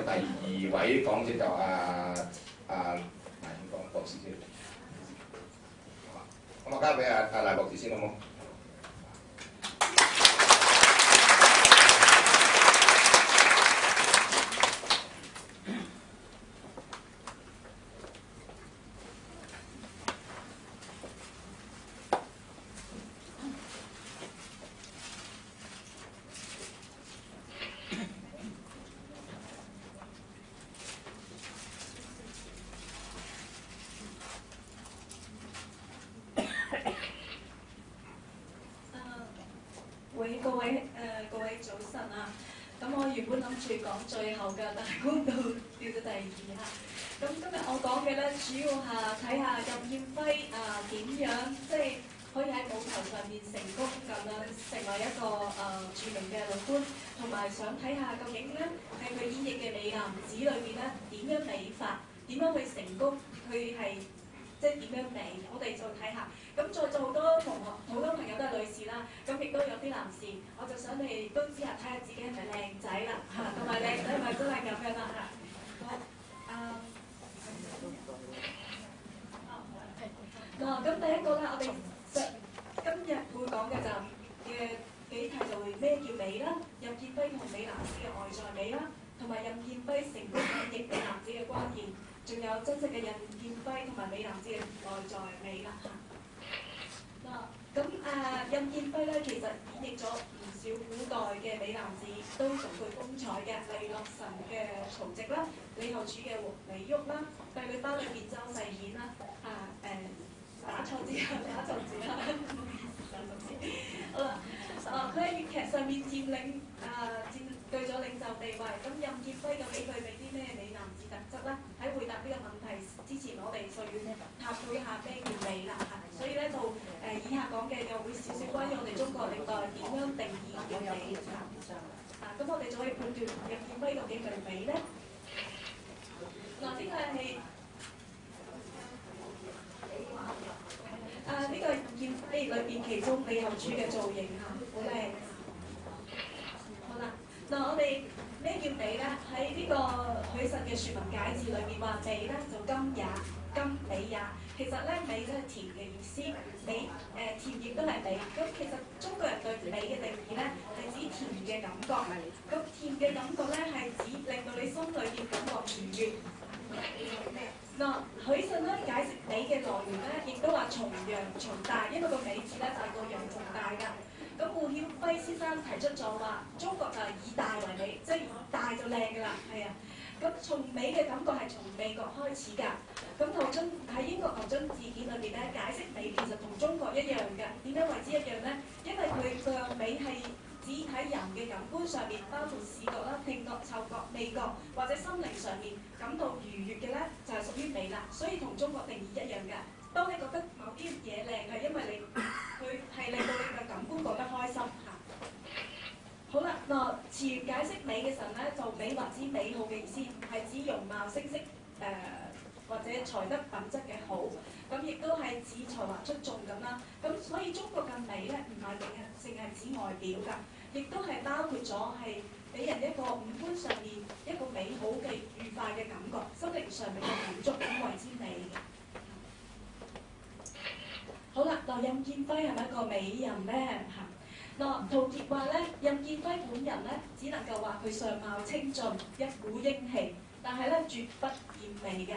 第二位講者就賴永廣博士先。咁我交俾賴博士先好冇？各位早晨啊！咁我原本諗住講最後嘅，但係估到掉咗第二下。咁今日我講嘅咧，主要係睇下任劍輝點樣即係可以喺舞台上面成功咁樣成為一個著名嘅律官，同埋想睇下究竟咧喺佢演繹嘅美男子裏邊咧點樣美法，點樣去成功，佢係。即係點樣美，我哋就睇下。咁在座好多同學、好多朋友都係女士啦，咁亦都有啲男士，我就想你哋都知下睇下自己係咪靚仔啦，同埋靚仔係咪真係咁樣啦嚇。咁第一個咧，我哋今日會講嘅嘅幾題就係咩叫美啦，任劍輝同美男子嘅外在美啦，同埋任劍輝成功演繹美男子嘅關鍵。仲有真正嘅任劍輝同埋美男子嘅外在美啦嚇。任劍輝咧其實演繹咗唔少古代嘅美男子，都獨具風采嘅，例如洛神嘅曹植啦，李後主嘅黃李煜啦，帝女花裏邊周世顯啦，打錯字啦，好啦，佢喺粵劇上面佔據咗領袖地位。咁任劍輝究竟具備啲咩美男子特質咧？喺回答呢個問題之前，我哋就要探討一下咩叫美啦嚇。所以咧就以下講嘅又會少少關於我哋中國歷代點樣定義嘅美咁我哋就可以判斷任劍輝究竟具美咧。呢個係呢個任劍輝裏邊其中李後主嘅造型嚇，好靚。好啦。我哋咩叫美咧？喺呢個許慎嘅《說文解字》裏面話美咧就甘也，甘美也。其實咧美咧係甜嘅意思，美甜亦都係美。咁其實中國人對美嘅定義咧係指甜嘅感覺。咁甜嘅感覺咧係指令到你心裏邊感覺愉悅。許慎咧解釋美嘅來源咧，亦都話從陽從大，因為個美字咧就係個陽從大㗎。咁胡曉輝先生提出咗話，中國就係以大為美，即係大就靚㗎啦，係啊。咁從美嘅感覺係從美國開始㗎。咁牛津喺英國牛津字典裏邊咧解釋美其實同中國一樣嘅。點樣為之一樣咧？因為佢嘅美係指喺人嘅感官上面，包括視覺啦、聽覺、嗅覺、味覺或者心靈上面感到愉悅嘅咧，就係屬於美啦。所以同中國定義一樣嘅。當你覺得某啲嘢靚係因為佢係令到你嘅感官覺得開心嚇。好啦，詞源解釋美嘅時候咧，就美或指美好嘅意思，係指容貌、聲色或者才德品質嘅好。咁亦都係指才華出眾咁啦。咁所以中國嘅美咧，唔係淨係指外表㗎，亦都係包括咗係俾人一個五官上面一個美好嘅愉快嘅感覺，心靈上面嘅滿足，咁為之美嘅。好啦，任劍輝係咪一個美人咧？陶傑話咧，任劍輝本人咧，只能夠話佢相貌清俊，一股英氣，但係咧絕不豔媚嘅。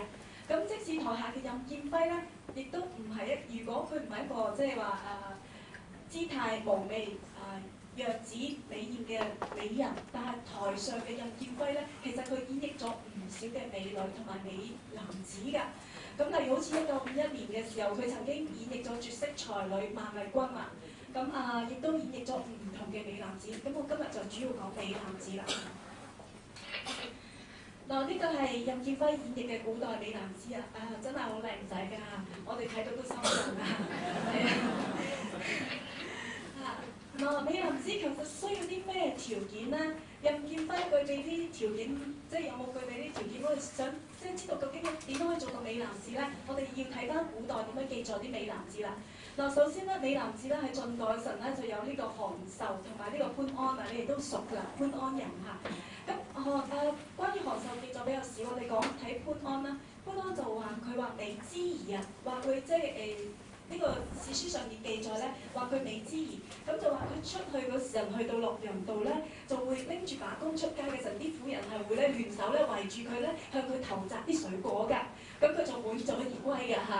咁即使台下嘅任劍輝咧，亦都唔係如果佢唔係一個即係話姿態嫵媚樣子美豔嘅美人，但係台上嘅任劍輝咧，其實佢演繹咗唔少嘅美女同埋美男子㗎。咁例如好似1951年嘅時候，佢曾經演繹咗絕色才女萬麗君啊。咁亦都演繹咗唔同嘅美男子。咁我今日就主要講美男子啦。呢個係任劍輝演繹嘅古代美男子啊！真係好靚仔㗎，我哋睇到都心動啊！美男子其實需要啲咩條件咧？任劍輝具備啲條件，即係有冇具備啲條件？我哋想即係知道究竟點樣可以做到美男子咧？我哋要睇翻古代點樣記載啲美男子啦。首先咧，美男子咧喺晉代嗰陣咧就有呢個韓壽同埋呢個潘安啊，你哋都熟㗎，潘安人嚇。咁關於韓壽點較少。我哋講睇潘安啦，潘安就話佢話美之兒啊，話佢即係呢個史書上面記載咧，話佢美之兒，咁就話佢出去嗰時候去到洛陽度咧，就會拎住把弓出街嘅時候，啲婦人係會咧聯手咧圍住佢咧，向佢投擲啲水果㗎，咁佢就滿載而歸㗎嚇。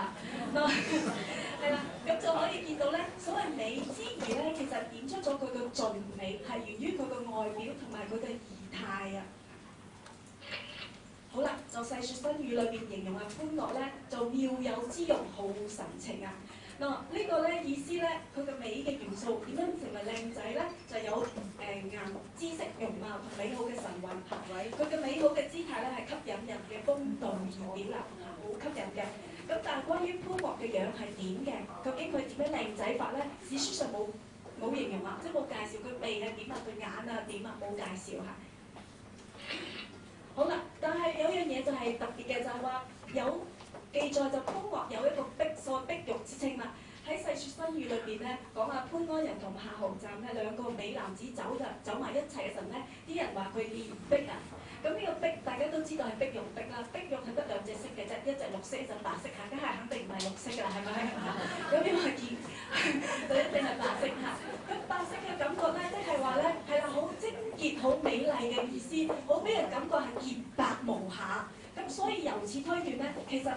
係啦，咁就可以見到咧，所謂美之兒咧，其實點出咗佢嘅俊美，係源於佢嘅外表同埋佢嘅儀態啊。好啦，就《世說新語》裏邊形容潘樂咧，就妙有姿容，好神情啊。嗱，呢個咧意思咧，佢嘅美嘅元素點樣成為靚仔咧？就有顏姿色容貌同美好嘅神韻行為。佢嘅美好嘅姿態咧係吸引人嘅風度儀表啦，好吸引嘅。咁但係關於潘樂嘅樣係點嘅？究竟佢點樣靚仔法咧？史書上冇形容啊，即係冇介紹佢鼻係點啊，佢眼啊點啊，冇介紹嚇。好啦，但係有樣嘢就係特別嘅，就係話有記載就潘樂有一個所謂碧玉之稱啦。喺《世說新語》裏邊咧講潘安人同夏侯湛咧兩個美男子走埋一齊嘅時候咧，啲人話佢練碧啊。咁呢個碧大家都知道係碧玉碧啦，碧玉係得兩隻色嘅啫，一隻綠色，一隻白色嚇，梗係肯定唔係綠色㗎啦，係咪？咁邊個見就一定係白色嚇。咁白色嘅感覺咧，即係話咧係啦，好貞潔、好美麗嘅意思，好俾人感覺係潔白無瑕。咁所以由此推斷咧，其實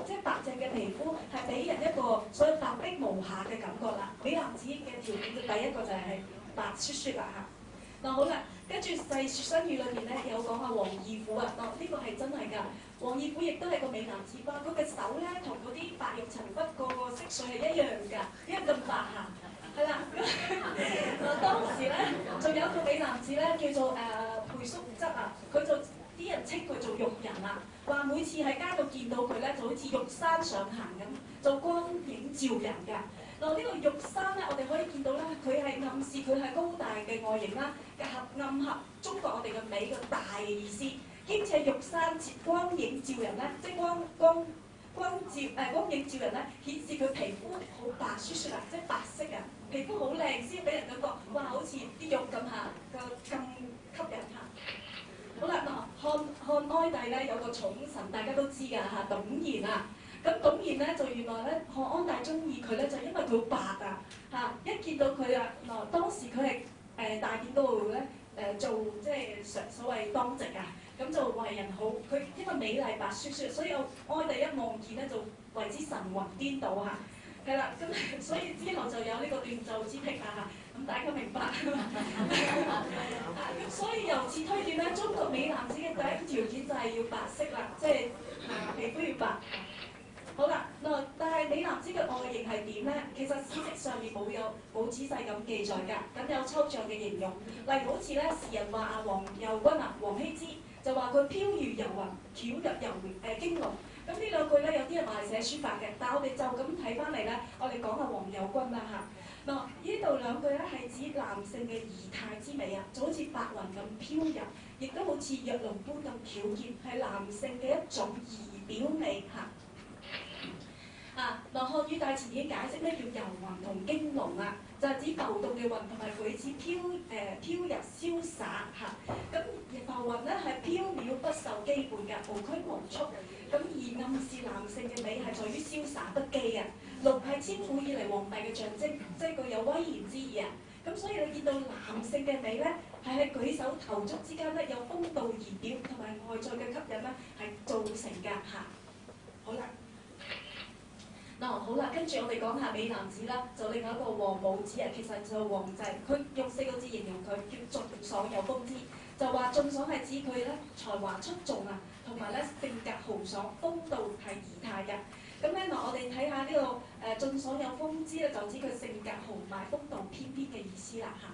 即係白淨嘅皮膚係俾人一個所謂白璧無瑕嘅感覺啦。美男子嘅條件就第一個就係白雪雪啦嚇。嗱好啦，跟住《世說新語》裏邊咧有講王義府啊，呢個係真係㗎。王義府亦都係個美男子吧，佢嘅手咧同嗰啲白玉塵筆個色水係一樣㗎，因為咁白嚇。係啦，咁當時咧仲有一個美男子咧叫做裴叔則啊，佢就啲人稱佢做玉人啊，話每次喺街度見到佢咧就好似玉山上行咁，就光影照人㗎。嗱呢個玉山咧，我哋可以見到咧，佢係暗示佢係高大嘅外形啦，暗合中國我哋嘅美嘅大嘅意思，兼且玉山光影照人咧，即係光影照人咧，顯示佢皮膚好白雪雪啊，即係白色啊，皮膚好靚先俾人感覺，哇好似啲玉咁嚇，咁吸引嚇。好啦，漢哀帝咧有個寵臣，大家都知㗎嚇，董賢啊。咁董賢咧就原來咧漢安帝中意佢咧，就因為佢白啊嚇，一見到佢啊，當時佢係大典嗰度咧做即係所謂當值啊，咁就為人好。佢因為美麗白雪雪，所以哀帝一望見咧就為之神魂顛倒嚇。係啦，咁所以之後就有呢個斷袖之癖啊，咁大家明白。咁所以由此推斷咧，中國美男子嘅第一條件就係要白色啦，即係皮膚要白。好啦，但係美男子嘅外形係點咧？其實史籍上面冇仔細咁記載㗎，咁有抽象嘅形容。例如好似咧，時人話王右軍啊，王羲之就話佢飄如遊雲，巧入驚龍。咁呢兩句咧，有啲人話係寫書法嘅，但係我哋就咁睇翻嚟咧，我哋講下王右軍啦嚇。呢度兩句咧係指男性嘅儀態之美啊，就好似白雲咁飄逸，亦都好似躍龍般咁矯健，係男性嘅一種儀表美嚇。漢語大詞典解釋咧叫遊雲同驚龍啊，就係指浮動嘅雲同埋舉止飄逸瀟灑嚇。咁浮雲咧係飄渺不受羈絆嘅，無拘無束。咁而暗示男性嘅美係在於瀟灑不羈啊。龍係千古以嚟皇帝嘅象徵，即係具有威嚴之意啊。咁所以你見到男性嘅美咧，係喺舉手投足之間咧有風度儀表同埋外在嘅吸引咧，係造成㗎嚇。好啦。好啦，跟住我哋講下美男子啦，就另外一個王武子啊，其實就王濟，佢用4個字形容佢，叫俊爽有風姿，就話俊爽係指佢咧才華出眾啊，同埋咧性格豪爽，風度係儀態嘅。咁咧我哋睇下呢個俊爽有風姿咧，就指佢性格豪邁、風度翩翩嘅意思啦嚇。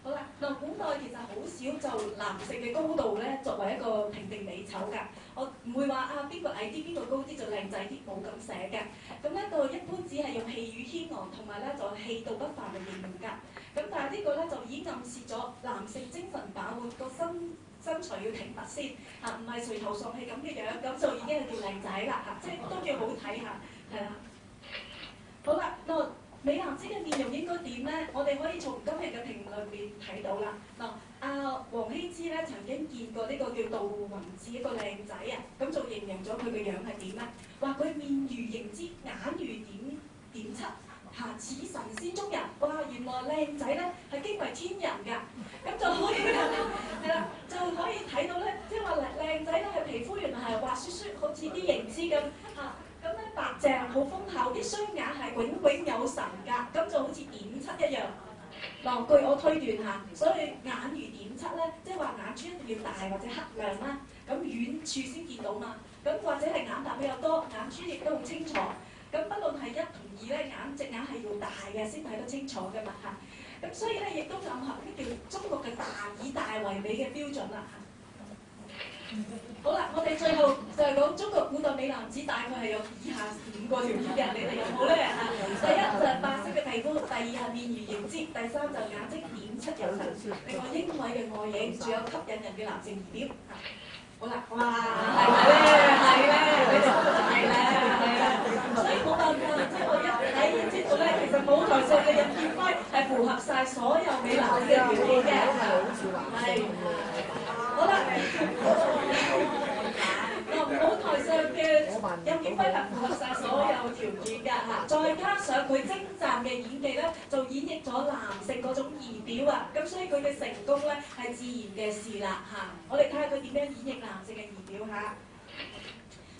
好啦，古代其實好少就男性嘅高度咧作為一個評定美醜㗎。我唔會話邊個矮啲，邊個高啲就靚仔啲，冇咁寫嘅。咁咧就一般只係用氣宇軒昂同埋咧就氣度不凡嚟形容㗎。咁但係呢個咧就已經暗示咗男性精神飽滿，個身材要挺拔先嚇，唔係垂頭喪氣咁嘅樣，咁就已經係叫靚仔啦嚇，即係都叫好睇嚇，係啦。好啦，美男子嘅面容應該點咧？我哋可以從今日嘅評論面睇到啦。嗱，黃希之咧曾經見過呢個叫杜汶志一個靚仔啊，咁就形容咗佢嘅樣係點咧？話佢面如凝脂，眼如點漆，似神仙中人。哇！原來靚仔咧係驚為天人㗎，咁就可以係啦，就可以睇到咧，即係話靚仔咧係皮膚原來係滑雪雪，好似啲凝脂咁嚇。咁咧白淨好豐厚，啲雙眼係炯炯有神㗎，咁就好似點漆一樣。嗱，據我推斷嚇，所以眼如點漆咧，即係話眼珠一定要大或者黑亮啦，咁遠處先見到嘛。咁或者係眼白比較多，眼珠亦都好清楚。咁不論係1同2咧，隻眼係要大嘅先睇得清楚嘅嘛嚇。咁所以咧，亦都暗合呢叫中國嘅以大為美嘅標準啦嚇。好啦，我哋最後就係講中國古代美男子大概係有以下5個條件嘅，你哋有冇咧嚇？第一就係白色嘅皮膚，第二係面如凝脂，第三就眼睛點漆有神，另外英偉嘅外形，仲有吸引人嘅男性儀表。好啦，哇，係咪咧？係咧，你哋覺得係咧？係啦，所以冇辦法，即係我一睇知道咧，其實舞台上嘅任劍輝係符合晒所有美男子嘅條件嘅，係。好啦，舞台上嘅任劍輝係符合晒所有條件㗎嚇，再加上佢精湛嘅演技咧，就演繹咗男性嗰種儀表啊，咁所以佢嘅成功咧係自然嘅事啦嚇。我哋睇下佢點樣演繹男性嘅儀表嚇。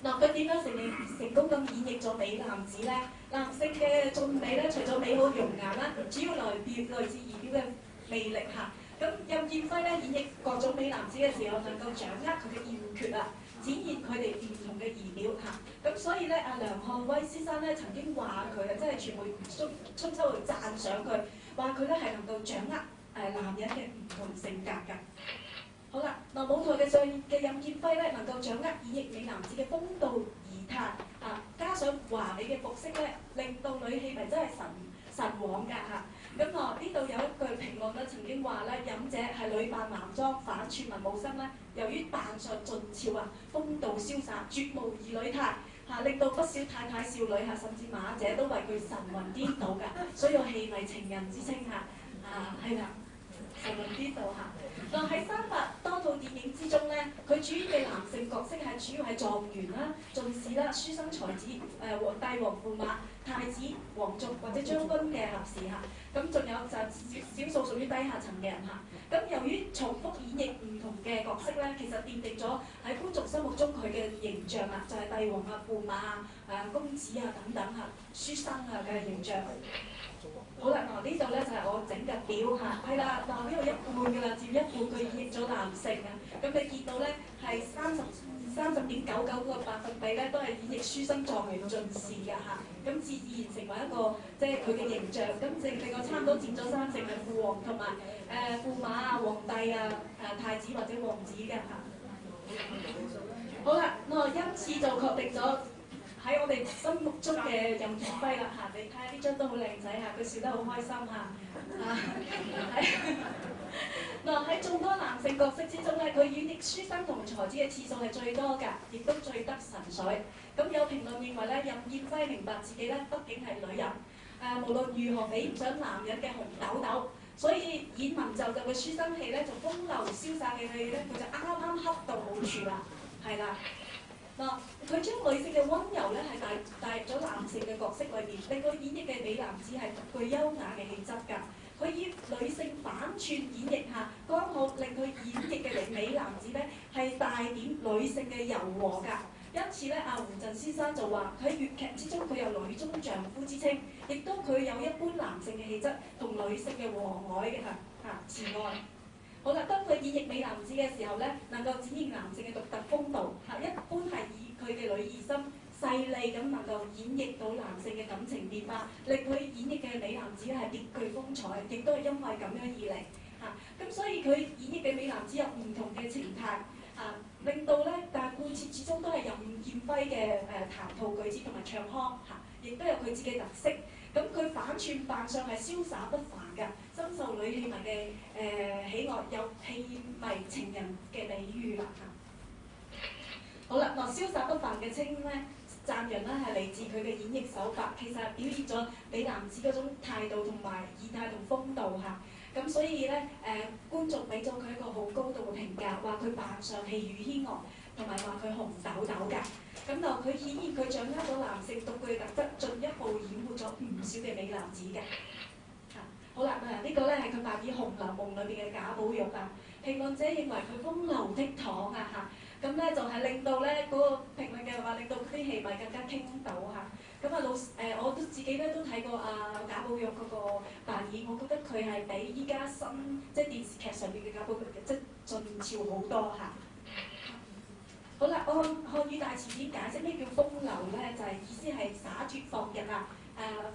嗱，佢點樣成功咁演繹咗美男子咧？男性嘅俊美咧，除咗美好容顏啦，主要來自儀表嘅魅力嚇。咁任劍輝咧演繹各種美男子嘅時候，能夠掌握佢嘅要訣啊，展現佢哋唔同嘅儀表嚇。咁所以咧，梁漢威先生咧曾經話佢啊，即係傳媒春秋去讚賞佢，話佢咧係能夠掌握男人嘅唔同性格㗎。好啦，嗱，舞台上嘅任劍輝咧能夠掌握演繹美男子嘅風度儀態啊，加上華美嘅服飾咧，令到女戲迷真係神往㗎嚇。咁呢度有一句評論咧，曾經話咧，任姐係女扮男裝，反串文武生咧。由於扮相俊俏啊，風度瀟灑，絕無兒女態嚇，令到不少太太少女嚇，甚至馬姐都為佢神魂顛倒㗎，所以有戲迷情人之稱嚇。係啦，神魂顛倒嚇。嗱，喺300多套電影之中咧，佢主演嘅男性角色係主要係狀元啦、進士啦、書生才子、帝王駙馬、太子、皇族或者將軍嘅合士嚇。咁仲有就少數屬於低下層嘅人嚇。咁由於重複演繹唔同嘅角色咧，其實奠定咗喺觀眾心目中佢嘅形象啦，就係帝王啊、駙馬公子啊等等嚇、書生嘅形象。好啦，呢度咧就係我整嘅表嚇，係啦，呢度一半㗎啦，佔一半佢演繹咗男性啊。咁你見到咧係30.99%個百分比咧，都係演繹書生狀元進士㗎嚇。咁自然成為一個即係佢嘅形象。咁另外差唔多佔咗3成係父王同埋駙馬啊、皇帝啊、太子或者王子㗎嚇。好啦，因此就確定咗喺我哋心目中嘅任劍輝啦嚇，你睇下呢張都好靚仔嚇，佢笑得好開心嚇。喺眾多男性角色之中咧，佢演繹書生同才子嘅次數係最多㗎，亦都最得神髓。咁有評論認為咧，任劍輝明白自己咧，畢竟係女人，無論如何比唔上男人嘅紅豆豆，所以演文就嘅書生戲咧，就風流瀟灑嘅戲咧，佢就啱啱恰到好處啦，係啦。佢將女性嘅溫柔咧係帶入咗男性嘅角色裏邊，令佢演繹嘅美男子係獨具優雅嘅氣質㗎。佢以女性反串演繹下，剛好令佢演繹嘅美男子咧係帶點女性嘅柔和㗎。因此咧，胡振先生就話喺粵劇之中佢有女中丈夫之稱，亦都佢有一般男性嘅氣質同女性嘅和藹嘅慈愛。好啦，當佢演繹美男子嘅時候咧，能夠展現男性嘅獨特風度嚇，一般係以佢嘅女兒心細膩咁能夠演繹到男性嘅感情變化，令佢演繹嘅美男子係別具風采，亦都係因為咁樣而嚟嚇。咁所以佢演繹嘅美男子有唔同嘅情態令到咧，但係貫徹始終都係任劍輝嘅談吐舉止同埋唱腔亦都有佢自己特色。咁佢反串扮相係瀟灑不凡㗎，深受女戲迷嘅喜愛，有戲迷情人嘅美譽啦嚇。好啦，瀟灑不凡嘅稱咧讚揚咧係嚟自佢嘅演繹手法，其實係表現咗美男子嗰種態度同埋儀態同風度嚇。咁所以咧觀眾俾咗佢一個好高度嘅評價，話佢扮相氣宇軒昂，同埋話佢紅豆豆㗎。咁就佢顯現佢掌握咗男性獨具嘅特質，進一步掩護咗唔少嘅美男子嘅。好啦，呢個咧係佢扮演《紅樓夢》裏邊嘅賈寶玉啊。評論者認為佢風流倜儻啊嚇，咁咧就係令到咧嗰個評論嘅話，令到啲戲迷更加傾倒嚇。咁我都自己咧都睇過賈寶玉嗰個扮演，我覺得佢係比依家新即係電視劇上邊嘅賈寶玉即係俊俏好多嚇。好啦，按漢語大詞典解釋咩叫風流咧，就係、意思係灑脱放逸啊。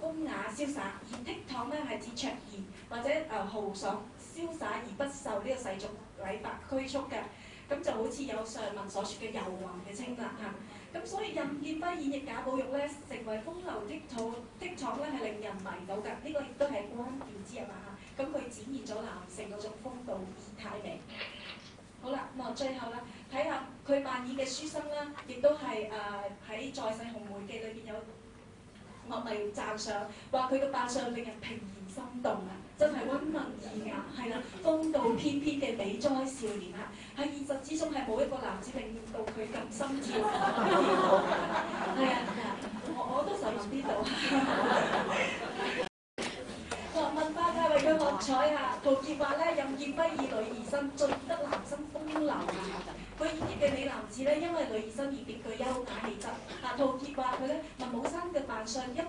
風雅瀟灑，而倜儻咧係指卓然或者豪爽瀟灑而不受呢個世俗禮法拘束嘅，咁就好似有上文所說嘅遊魂嘅稱啦嚇。咁所以任劍輝演繹賈寶玉咧，成為風流倜儻咧係令人迷倒㗎，呢、個亦都係關鍵之一啊嚇。咁佢展現咗男性嗰種風度儀態美。好啦，咁最後啦，睇下佢扮演嘅書生啦，亦都係喺《在世紅梅記》裏邊有樂迷讚賞，話佢嘅扮相令人怦然心動啊！真係溫文爾雅，係啦，風度翩翩嘅美哉少年啊！喺現實之中係冇一個男子令到佢咁心跳。係啊，我都想問呢度。文化界為佢喝彩下，陶傑話咧，任劍輝以女兒身，盡得男生風流啊！佢演繹嘅美男子咧，因為女兒身而別具優雅氣質。陶傑話佢咧，文武生嘅扮相，因為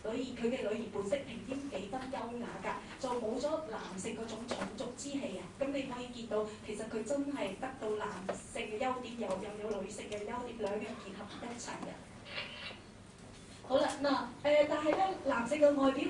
佢嘅女兒本色平添幾分優雅㗎，就冇咗男性嗰種種族之氣啊！咁你可以見到，其實佢真係得到男性嘅優點，又有女性嘅優點，兩樣結合一齊嘅。好啦，但係咧，男性嘅外表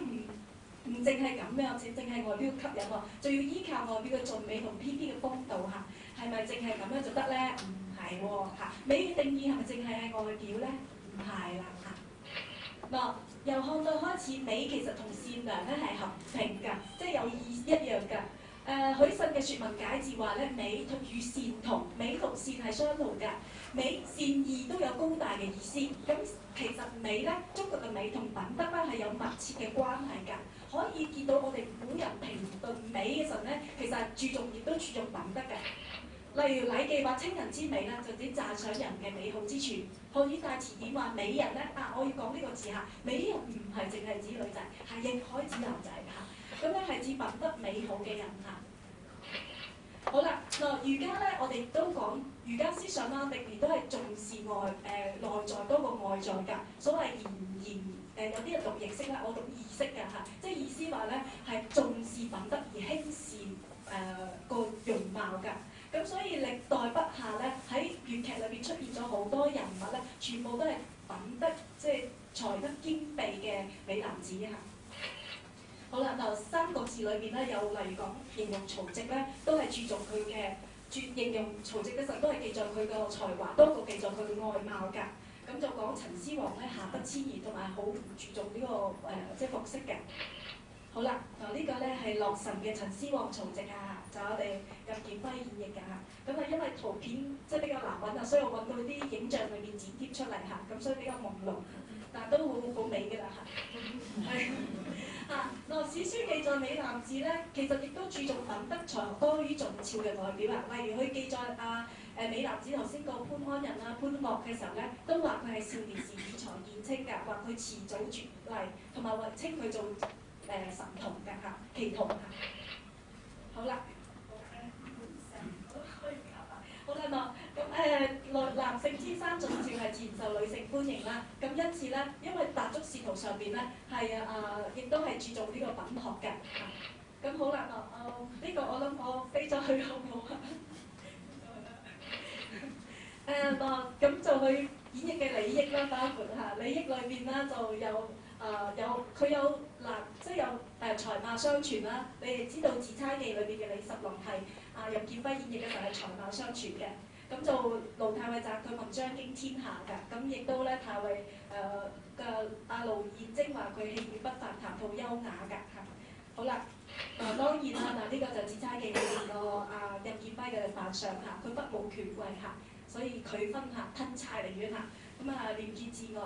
唔淨係咁樣，淨係外表吸引喎，仲要依靠外表嘅俊美同翩翩嘅風度嚇，係咪淨係咁樣就得咧？唔係喎嚇，美嘅定義係咪淨係外表咧？唔係啦嚇。由漢代開始，美其實同善良咧係合併㗎，即係有意一樣㗎。許慎嘅《説文解字》話咧，美與善同，美同善係相同㗎。美善義都有高大嘅意思。咁其實美咧，中國嘅美同品德咧係有密切嘅關係㗎。可以見到我哋古人評論美嘅時候咧，其實係注重亦都注重品德嘅。例如《禮記》話清人之美咧，就指讚賞人嘅美好之處。漢語大詞典話美人咧，我要講呢個字嚇，美人唔係淨係指女仔，係亦可以指男仔嚇。咁咧係指品德美好嘅人嚇。好啦，儒家咧，我哋都講儒家思想啦，歷年都係重視內在多過外在㗎。所謂有啲人讀形式啦，我讀意識㗎嚇，即係意思話咧係重視品德而輕視個容貌㗎。咁所以歷代筆下咧喺粵劇裏邊出現咗好多人物咧，全部都係品德即係才德兼備嘅美男子嚇。好啦，《三國志》裏邊咧有例如講形容曹植咧，都係注重佢嘅形容曹植嘅時候都係記載佢個才華多過記載佢嘅外貌㗎。咁就講陳師王咧下不遷移，同埋好唔注重呢個即係服飾嘅。好啦，呢個咧係洛神嘅陳師王曹植啊，就我哋任劍輝演繹㗎嚇。咁因為圖片即係比較難揾啊，所以我揾到啲影像裏面剪貼出嚟嚇，咁所以比較朦朧，但係都好美㗎啦嚇。係史書記載美男子咧，其實亦都注重品德才學多於俊俏嘅外表啊。例如佢記載美男子頭先個潘安人啦、潘岳嘅時候咧，都話佢係少年時語才見稱㗎，話佢遲早絕麗，同埋話稱佢做神童㗎嚇，奇童嚇。好啦，好啦咁男性天生俊俏係自然受女性歡迎啦。咁因此咧，因為踏足仕途上邊咧係亦都係注重呢個品學嘅。咁好啦，呢個我諗我飛咗去好唔好啊？咁就去演繹嘅李益啦，包括李益裏邊咧就有佢有即係有才貌相傳啦。你哋知道《自差記》裏邊嘅李十龍係任劍輝演繹嘅時候係才貌相傳嘅。咁就盧太尉讚佢文章經天下㗎。咁亦都咧太尉嘅盧彥征話佢氣宇不凡，談吐優雅㗎嚇。好啦，當然啦，呢個就《自差記》裏邊個任劍輝嘅扮相嚇，佢不無權貴嚇。所以佢分吞差寧願嚇。咁啊廉潔自愛。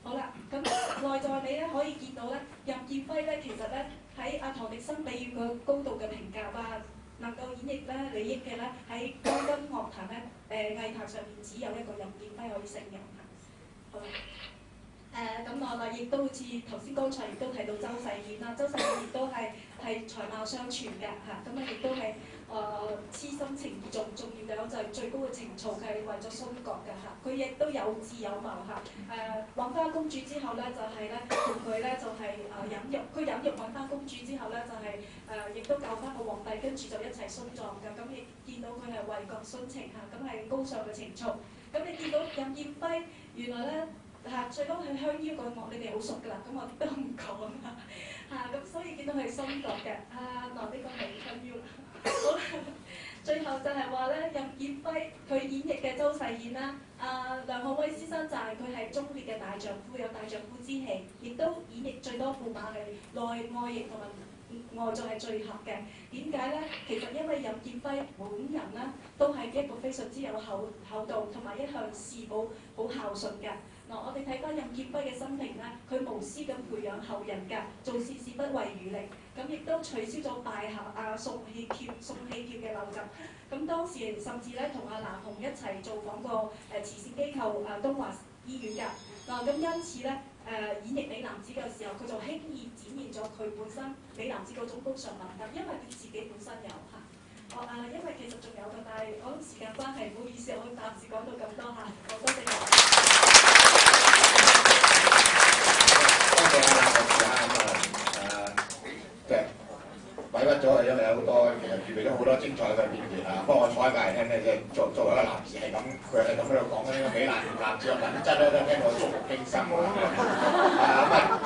好啦，咁內在美咧可以見到咧，任劍輝咧其實咧喺阿唐滌生俾予佢高度嘅評價話，能夠演繹咧利益嘅咧喺當今樂壇咧藝壇上面只有一個任劍輝可以勝任嚇。好啦。咁我哋亦都好似頭先剛才亦都提到周世顯啦，周世顯亦都係才貌雙全嘅嚇，咁啊亦都係痴心情義重要嘅就係最高嘅情操，佢係為咗殉國嘅嚇，佢亦都有智有謀嚇。揾翻公主之後咧，就係咧同佢咧就係飲肉，佢飲肉揾翻公主之後咧，就係亦都救翻個皇帝，跟住就一齊殉葬嘅，咁亦見到佢係為國殉情嚇，咁係高尚嘅情操。咁你見到任劍輝原來咧。最多係香腰嗰幕，你哋好熟㗎啦，咁我都唔講啦。咁所以見到佢係殉國嘅。嗱呢個係香腰啦。好啦，最後就係話咧，任劍輝佢演繹嘅周世顯啦，梁漢威先生就係佢係忠烈嘅大丈夫，有大丈夫之氣，亦都演繹最多駙馬係內外型同埋。外在係最合嘅，點解咧？其實因為任劍輝本人咧，都係一個非常之有厚道，同埋一向事保好孝順嘅。我哋睇翻任劍輝嘅生平咧，佢無私咁培養後人嘅，做善事不遺餘力，咁亦都取消咗拜下送喜帖嘅陋習。咁當時甚至咧同阿南紅一齊做訪過慈善機構東華醫院㗎。咁因此咧。演繹美男子嘅時候，佢就輕易展現咗佢本身美男子嗰種高尚品德，因為佢自己本身有嚇。因為其實仲有嘅，但係我時間關係，唔好意思，我暫時講到咁多嚇。好多謝。多謝啊，博士啊，即係委屈咗啊，因為有好多其實預備咗好多精彩嘅片段啊。不過我坐喺隔離聽咧，即係作為一個男士係咁，佢係咁喺度講緊呢個美男子嘅品質咧，都聽到觸目驚心啊！